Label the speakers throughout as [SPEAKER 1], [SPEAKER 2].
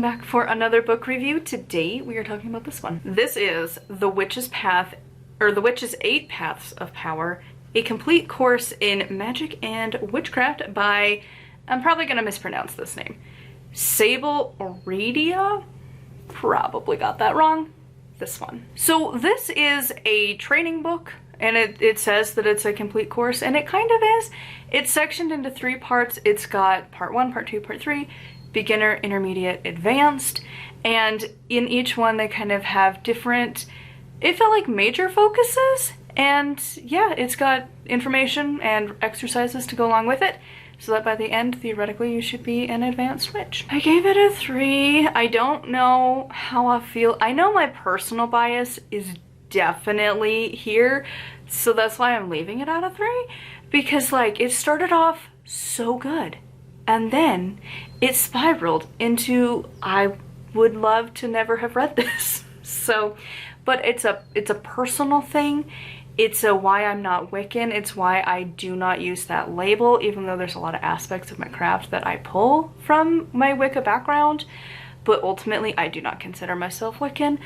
[SPEAKER 1] welcome back for another book review. Today we are talking about this one. This is The Witch's Path, or The Witch's 8 Paths of Power, a complete course in magic and witchcraft by, I'm probably gonna mispronounce this name, Sable, Aradia? Probably got that wrong. This one. So this is a training book, and it says that it's a complete course, and it kind of is. It's sectioned into 3 parts. It's got part 1, part 2, part 3, beginner, intermediate, advanced, and in each one they kind of have different, it felt like major focuses, and yeah, it's got information and exercises to go along with it, so that by the end, theoretically, you should be an advanced witch. I gave it a 3. I don't know how I feel. I know my personal bias is definitely here, so that's why I'm leaving it at a 3, because like it started off so good and then it spiraled into I would love to never have read this. So, but it's a personal thing. It's a why I'm not Wiccan. It's why I do not use that label, even though there's a lot of aspects of my craft that I pull from my Wicca background, but ultimately I do not consider myself Wiccan.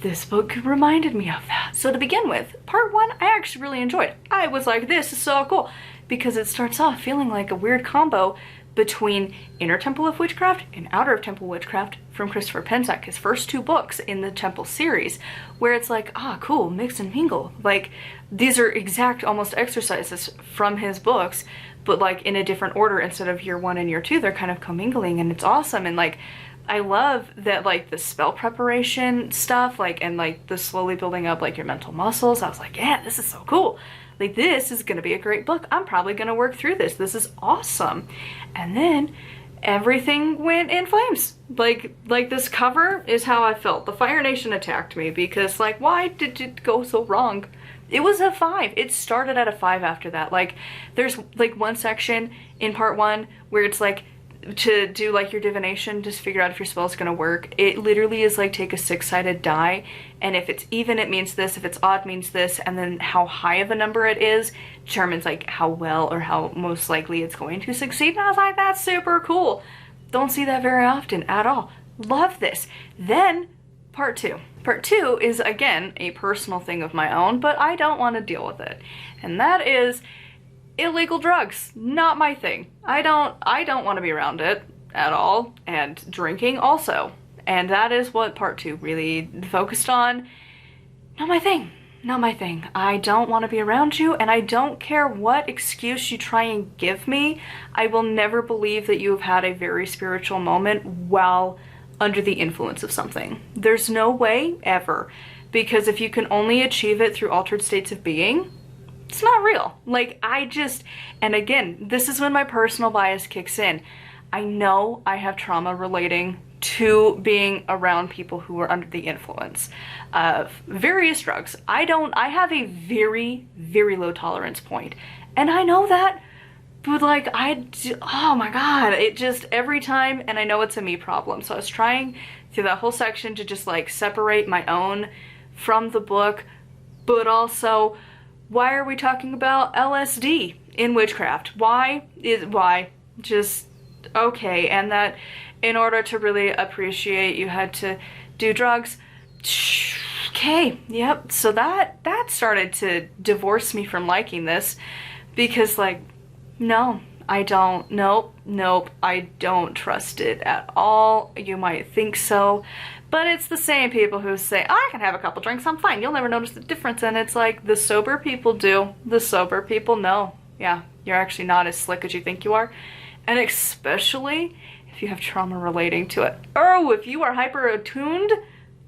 [SPEAKER 1] This book reminded me of that. So to begin with, part 1 I actually really enjoyed. I was like, this is so cool, because it starts off feeling like a weird combo between Inner Temple of Witchcraft and Outer Temple Witchcraft from Christopher Penczak, his first 2 books in the Temple series, where it's like, ah, cool, mix and mingle. Like, these are exact almost exercises from his books, but like in a different order. Instead of year 1 and year 2, they're kind of commingling, and it's awesome. And like, I love that, like, the spell preparation stuff, like, and like the slowly building up like your mental muscles. I was like, yeah, this is so cool. Like, this is gonna be a great book. I'm probably gonna work through this. This is awesome. And then everything went in flames. Like this cover is how I felt. The Fire Nation attacked me because, like, why did it go so wrong? It was a 5. It started at a 5 after that. Like, there's like one section in part 1 where it's like, to do like your divination, just figure out if your spell is gonna work. It literally is like, take a 6-sided die, and if it's even it means this, if it's odd means this, and then how high of a number it is determines like how well or how most likely it's going to succeed. And I was like, that's super cool. Don't see that very often at all. Love this. Then part 2. Part 2 is again a personal thing of my own, but I don't want to deal with it, and that is illegal drugs. Not my thing. I don't want to be around it at all, and drinking also. And that is what part 2 really focused on. Not my thing. Not my thing. I don't want to be around you, and I don't care what excuse you try and give me. I will never believe that you have had a very spiritual moment while under the influence of something. There's no way ever, because if you can only achieve it through altered states of being, it's not real. Like, and again, this is when my personal bias kicks in. I know I have trauma relating to being around people who are under the influence of various drugs. I have a very, very low tolerance point, and I know that, but like, oh my God, it just, every time, and I know it's a me problem. So I was trying through that whole section to just like separate my own from the book, but also, why are we talking about LSD in witchcraft? Why? Just, okay, and that in order to really appreciate you had to do drugs. Okay, yep. So that started to divorce me from liking this, because like, no, I don't, nope, I don't trust it at all. You might think so, but it's the same people who say, oh, I can have a couple drinks, I'm fine, you'll never notice the difference. And it's like, the sober people do. The sober people know. Yeah, you're actually not as slick as you think you are. And especially if you have trauma relating to it. Oh, if you are hyper attuned,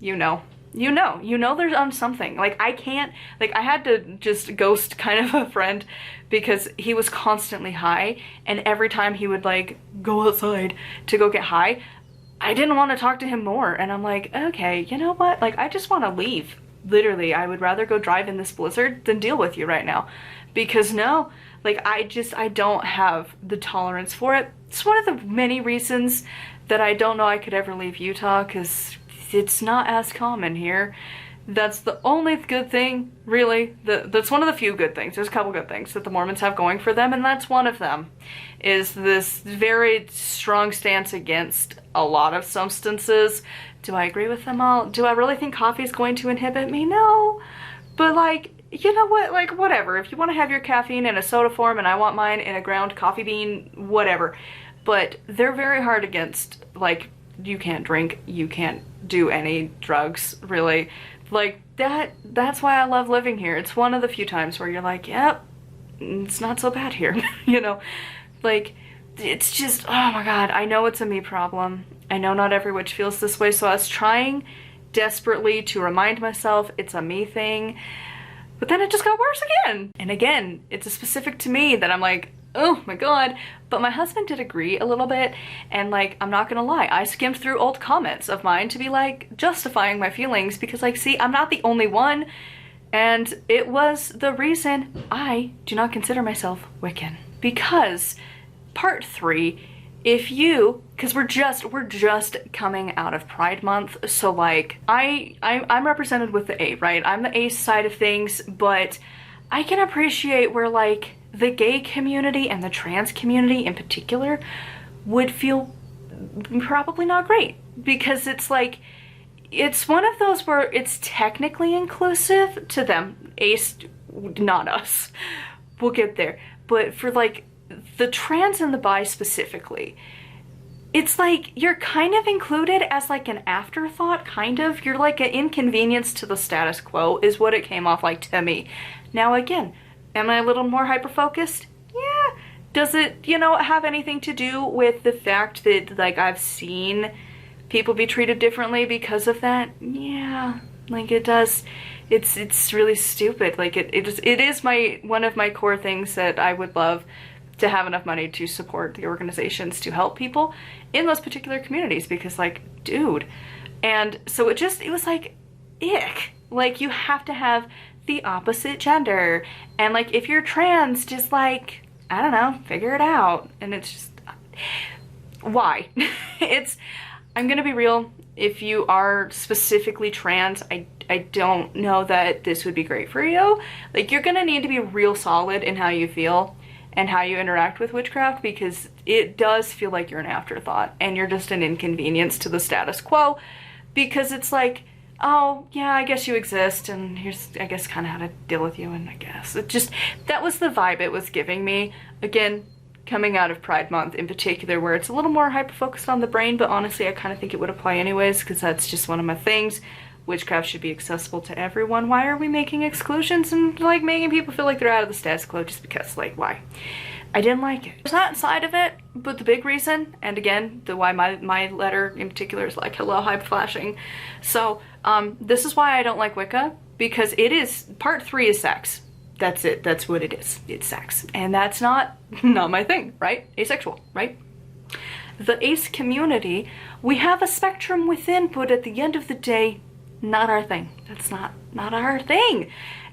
[SPEAKER 1] you know there's something. Like, I can't, like, I had to just ghost kind of a friend because he was constantly high, and every time he would like go outside to go get high, I didn't want to talk to him more. And I'm like, okay, you know what? Like, I just want to leave. Literally, I would rather go drive in this blizzard than deal with you right now. Because no, like, I don't have the tolerance for it. It's one of the many reasons that I don't know I could ever leave Utah, because it's not as common here. That's the only good thing, really. That's one of the few good things. There's a couple good things that the Mormons have going for them, and that's one of them, is this very strong stance against a lot of substances. Do I agree with them all? Do I really think coffee is going to inhibit me? No. But like, you know what, like whatever. If you want to have your caffeine in a soda form and I want mine in a ground coffee bean, whatever. But they're very hard against, like, you can't drink, you can't do any drugs, really. Like, that's why I love living here. It's one of the few times where you're like, yep, it's not so bad here, you know? Like, it's just, oh my god, I know it's a me problem. I know not every witch feels this way, so I was trying desperately to remind myself it's a me thing, but then it just got worse again. And again, it's a specific to me that I'm like, oh my god. But my husband did agree a little bit, and like, I'm not gonna lie, I skimmed through old comments of mine to be like justifying my feelings, because like, see, I'm not the only one, and it was the reason I do not consider myself Wiccan. Because part 3, if you, because we're just coming out of Pride Month, so like, I'm represented with the A, right? I'm the ace side of things, but I can appreciate where like the gay community and the trans community in particular would feel probably not great, because it's like, it's one of those where it's technically inclusive to them, ace, not us. We'll get there. But for like the trans and the bi specifically, it's like you're kind of included as like an afterthought, kind of. You're like an inconvenience to the status quo is what it came off like to me. Now again, am I a little more hyper-focused? Yeah. Does it, you know, have anything to do with the fact that like I've seen people be treated differently because of that? Yeah. Like it does. It's really stupid. Like it is one of my core things that I would love to have enough money to support the organizations to help people in those particular communities, because like, dude. And so it was like, ick. Like, you have to have the opposite gender, and like, if you're trans, just like, I don't know, figure it out. And it's just, why? I'm gonna be real, if you are specifically trans, I don't know that this would be great for you. Like, you're gonna need to be real solid in how you feel and how you interact with witchcraft, because it does feel like you're an afterthought and you're just an inconvenience to the status quo, because it's like, oh yeah, I guess you exist, and here's, I guess, kind of how to deal with you. And I guess it just, that was the vibe it was giving me. Again, coming out of Pride Month in particular, where it's a little more hyper-focused on the brain, but honestly I kind of think it would apply anyways, because that's just one of my things. Witchcraft should be accessible to everyone. Why are we making exclusions and like making people feel like they're out of the status quo just because? Like, why? I didn't like it. There's that side of it, but the big reason, and again, the why my letter in particular is like, hello, hype flashing. So this is why I don't like Wicca, because it is, part 3 is sex. That's it. That's what it is. It's sex. And that's not my thing, right? Asexual, right? The ace community, we have a spectrum within, but at the end of the day, not our thing. That's not our thing.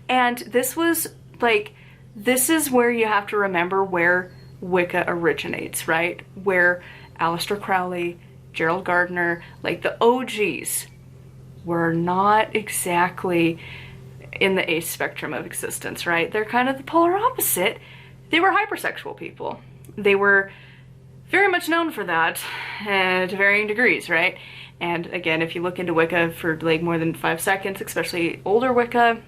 [SPEAKER 1] And this was like, this is where you have to remember where Wicca originates, right? Where Aleister Crowley, Gerald Gardner, like the OGs, were not exactly in the ace spectrum of existence, right? They're kind of the polar opposite. They were hypersexual people. They were very much known for that to varying degrees, right? And again, if you look into Wicca for like more than 5 seconds, especially older Wicca,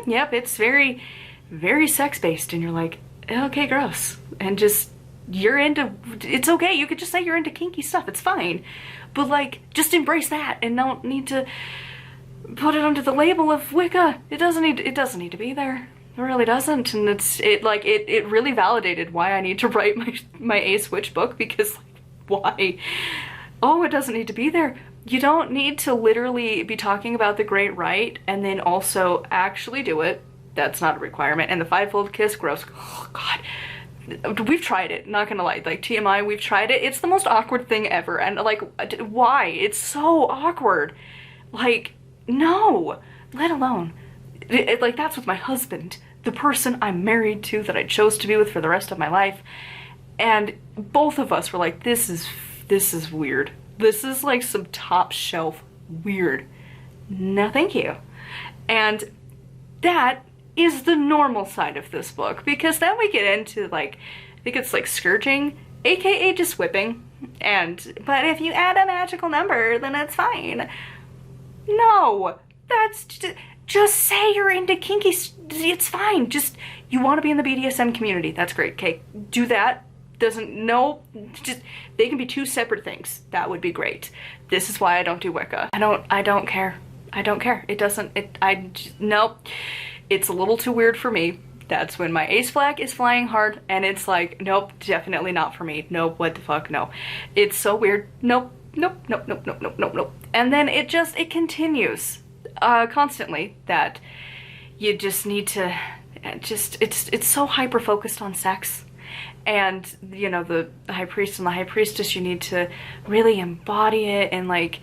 [SPEAKER 1] yep, it's very, very sex-based, and you're like, okay, gross. And just, you're into, it's okay, you could just say you're into kinky stuff, it's fine. But like, just embrace that and don't need to put it under the label of Wicca. It doesn't need to be there. It really doesn't. And it really validated why I need to write my Ace Witch book, because like, why? Oh, it doesn't need to be there. You don't need to literally be talking about the Great Rite and then also actually do it. That's not a requirement. And the fivefold kiss, gross. Oh god. We've tried it, not gonna lie. Like, TMI, we've tried it. It's the most awkward thing ever. And like, why? It's so awkward. Like, no. Let alone, like, that's with my husband, the person I'm married to, that I chose to be with for the rest of my life. And both of us were like, this is weird. This is like some top shelf weird. no thank you. And that is the normal side of this book, because then we get into like, I think it's like scourging, aka just whipping, but if you add a magical number, then it's fine. No, that's just say you're into kinky, it's fine. Just, you want to be in the BDSM community, that's great, okay, do that. Just, they can be two separate things. That would be great. This is why I don't do Wicca. I don't care. Nope. It's a little too weird for me. That's when my ace flag is flying hard and it's like, nope, definitely not for me. Nope, what the fuck, no. It's so weird. Nope. And then it continues constantly that you just need to, it's so hyper focused on sex. And, you know, the high priest and the high priestess, you need to really embody it, and like,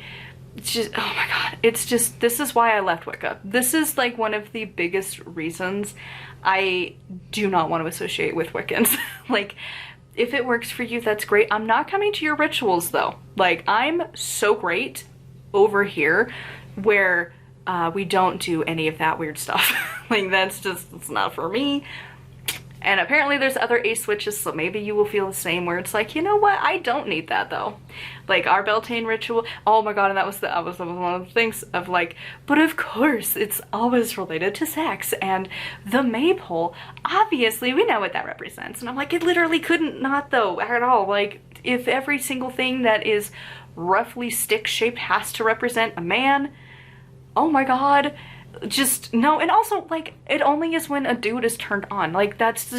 [SPEAKER 1] it's just, oh my god, it's just, this is why I left Wicca. This is like one of the biggest reasons I do not want to associate with Wiccans. Like, if it works for you, that's great. I'm not coming to your rituals though. Like, I'm so great over here where we don't do any of that weird stuff. Like, that's just, it's not for me. And apparently there's other ace witches, so maybe you will feel the same, where it's like, you know what, I don't need that though. Like our Beltane ritual, oh my god, and that was one of the things of like, but of course it's always related to sex, and the maypole, obviously we know what that represents. And I'm like, it literally couldn't not though, at all. Like, if every single thing that is roughly stick shaped has to represent a man, oh my god. Just no. And also, like, it only is when a dude is turned on. Like, that's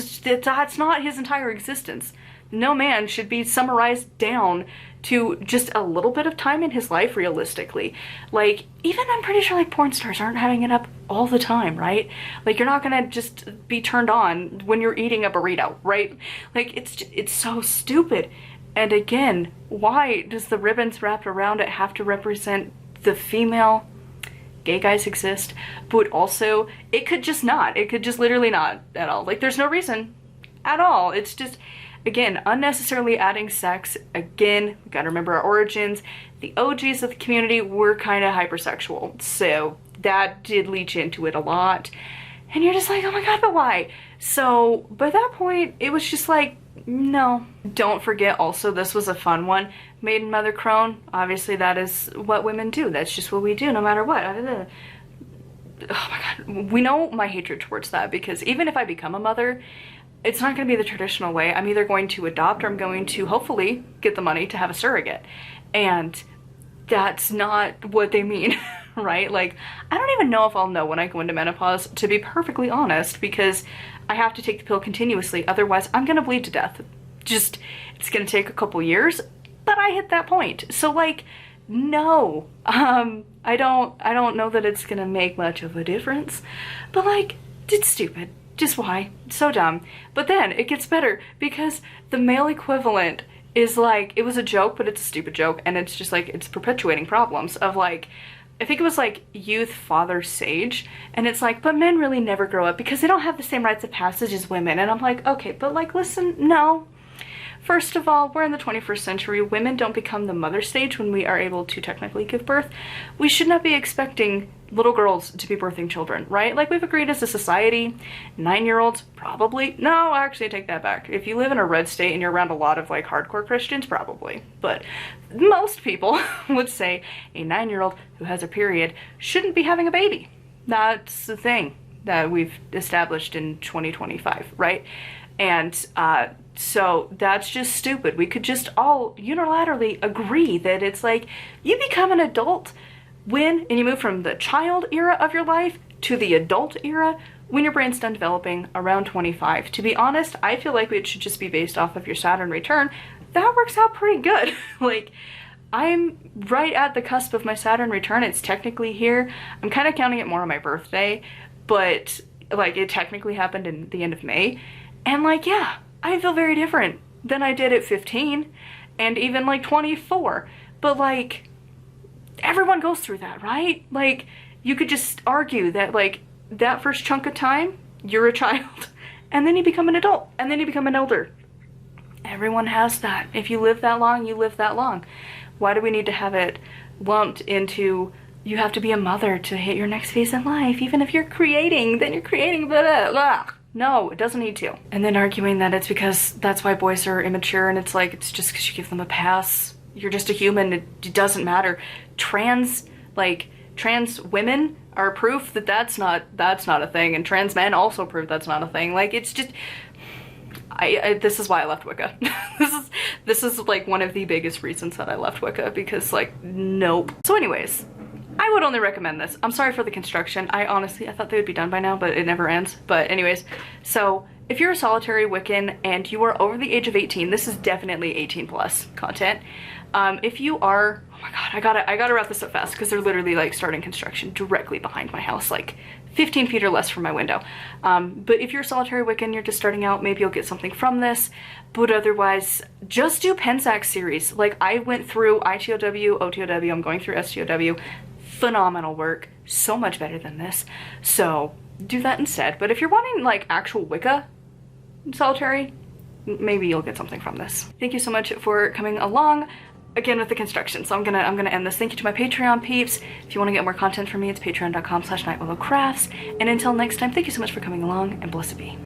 [SPEAKER 1] not his entire existence. No man should be summarized down to just a little bit of time in his life, realistically. Like, even I'm pretty sure like porn stars aren't having it up all the time, right? Like, you're not gonna just be turned on when you're eating a burrito, right? Like, it's so stupid. And again, why does the ribbons wrapped around it have to represent the female? Gay guys exist, but also it could just not. It could just literally not at all. Like, there's no reason at all. It's just, again, unnecessarily adding sex. Again, we gotta remember our origins. The OGs of the community were kind of hypersexual, so that did leach into it a lot. And you're just like, oh my god, but why? So by that point, it was just like, no. Don't forget also, this was a fun one. Maiden, mother, crone. Obviously that is what women do. That's just what we do no matter what. Oh my god. We know my hatred towards that, because even if I become a mother, it's not going to be the traditional way. I'm either going to adopt, or I'm going to hopefully get the money to have a surrogate. And that's not what they mean. Right? Like, I don't even know if I'll know when I go into menopause, to be perfectly honest, because I have to take the pill continuously. Otherwise, I'm gonna bleed to death. Just, it's gonna take a couple years, but I hit that point. So like, no. I don't know that it's gonna make much of a difference, but like, it's stupid. Just why? It's so dumb. But then it gets better, because the male equivalent is like, it was a joke, but it's a stupid joke, and it's just like, it's perpetuating problems of like, I think it was like youth, father, sage, and it's like, but men really never grow up because they don't have the same rites of passage as women. And I'm like, okay, but like, listen, no. First of all, we're in the 21st century. Women don't become the mother stage when we are able to technically give birth. We should not be expecting little girls to be birthing children, right? Like, we've agreed as a society, 9-year-olds, probably. No, actually, I take that back. If you live in a red state and you're around a lot of like hardcore Christians, probably. But most people would say a 9-year-old who has a period shouldn't be having a baby. That's the thing that we've established in 2025, right? And so that's just stupid. We could just all unilaterally agree that it's like, you become an adult when, and you move from the child era of your life to the adult era when your brain's done developing around 25. To be honest, I feel like it should just be based off of your Saturn return. That works out pretty good. Like, I'm right at the cusp of my Saturn return. It's technically here. I'm kind of counting it more on my birthday, but like, it technically happened in the end of May. And like, yeah, I feel very different than I did at 15 and even like 24. But like, everyone goes through that, right? Like, you could just argue that like, that first chunk of time, you're a child, and then you become an adult, and then you become an elder. Everyone has that. If you live that long, you live that long. Why do we need to have it lumped into you have to be a mother to hit your next phase in life. Even if you're creating, then you're creating, blah, blah, blah. No, it doesn't need to. And then arguing that it's because that's why boys are immature, and it's like, it's just because you give them a pass. You're just a human, it doesn't matter. Trans women are proof that that's not a thing, and trans men also prove that's not a thing. Like, it's just, this is why I left Wicca. This is like one of the biggest reasons that I left Wicca, because like, nope. So anyways, I would only recommend this. I'm sorry for the construction. I thought they would be done by now, but it never ends. But anyways, so if you're a solitary Wiccan and you are over the age of 18, this is definitely 18 plus content. If you are, oh my god, I gotta wrap this up fast because they're literally like starting construction directly behind my house, like 15 feet or less from my window. But if you're a solitary Wiccan, you're just starting out, maybe you'll get something from this. But otherwise, just do Pensac series. Like, I went through ITOW, OTOW, I'm going through STOW. Phenomenal work, so much better than this. So do that instead. But if you're wanting like actual Wicca solitary, maybe you'll get something from this. Thank you so much for coming along again with the construction. So I'm gonna end this. Thank you to my Patreon peeps. If you want to get more content from me, it's patreon.com/nightwillowcrafts. And until next time, thank you so much for coming along, and blessed be.